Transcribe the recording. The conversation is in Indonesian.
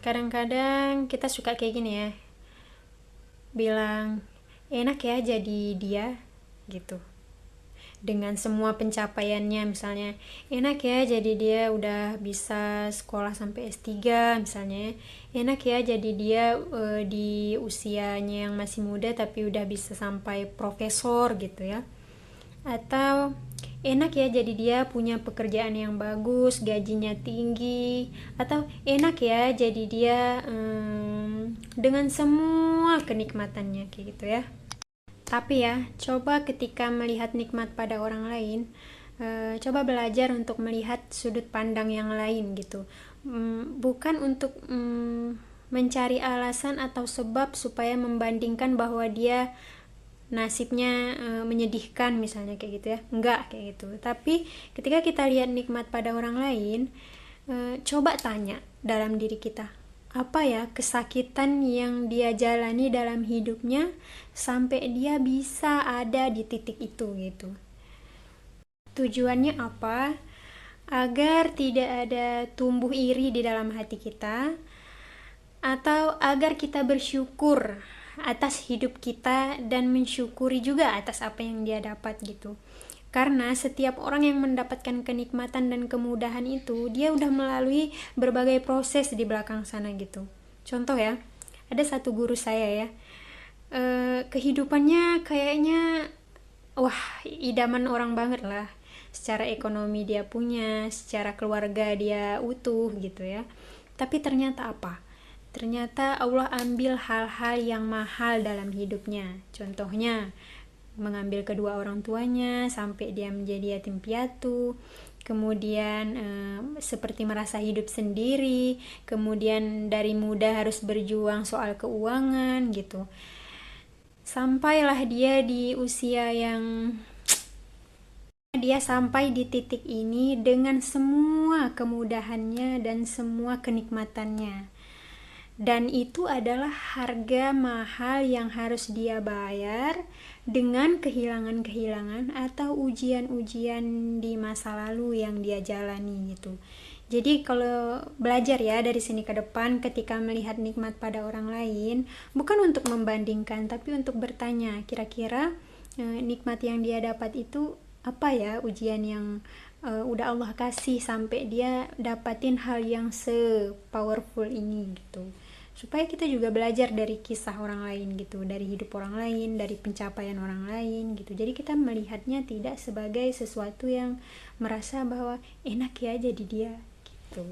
Kadang-kadang kita suka kayak gini ya, bilang enak ya jadi dia gitu. Dengan semua pencapaiannya, misalnya enak ya jadi dia udah bisa sekolah sampai S3 misalnya. Enak ya jadi dia di usianya yang masih muda tapi udah bisa sampai profesor gitu ya. Atau enak ya jadi dia punya pekerjaan yang bagus, gajinya tinggi. Atau enak ya jadi dia dengan semua kenikmatannya kayak gitu ya. Tapi ya, coba ketika melihat nikmat pada orang lain, coba belajar untuk melihat sudut pandang yang lain gitu. Bukan untuk mencari alasan atau sebab supaya membandingkan bahwa dia nasibnya menyedihkan misalnya kayak gitu ya. Enggak kayak gitu. Tapi ketika kita lihat nikmat pada orang lain, coba tanya dalam diri kita, apa ya kesakitan yang dia jalani dalam hidupnya sampai dia bisa ada di titik itu gitu. Tujuannya apa? Agar tidak ada tumbuh iri di dalam hati kita, atau agar kita bersyukur atas hidup kita dan mensyukuri juga atas apa yang dia dapat gitu. Karena setiap orang yang mendapatkan kenikmatan dan kemudahan itu, dia udah melalui berbagai proses di belakang sana gitu. Contoh ya, ada satu guru saya ya, kehidupannya kayaknya wah idaman orang banget lah. Secara ekonomi dia punya, secara keluarga dia utuh gitu ya. Tapi ternyata apa? Ternyata Allah ambil hal-hal yang mahal dalam hidupnya. Contohnya, mengambil kedua orang tuanya sampai dia menjadi yatim piatu. Kemudian seperti merasa hidup sendiri. Kemudian dari muda harus berjuang soal keuangan gitu. Sampailah dia di usia yang dia sampai di titik ini dengan semua kemudahannya dan semua kenikmatannya. Dan itu adalah harga mahal yang harus dia bayar dengan kehilangan-kehilangan atau ujian-ujian di masa lalu yang dia jalani gitu. Jadi kalau belajar ya dari sini ke depan ketika melihat nikmat pada orang lain, bukan untuk membandingkan tapi untuk bertanya, kira-kira nikmat yang dia dapat itu apa ya ujian yang udah Allah kasih sampai dia dapatin hal yang se-powerful ini gitu. Supaya kita juga belajar dari kisah orang lain gitu, dari hidup orang lain, dari pencapaian orang lain gitu. Jadi kita melihatnya tidak sebagai sesuatu yang merasa bahwa enak ya jadi dia gitu.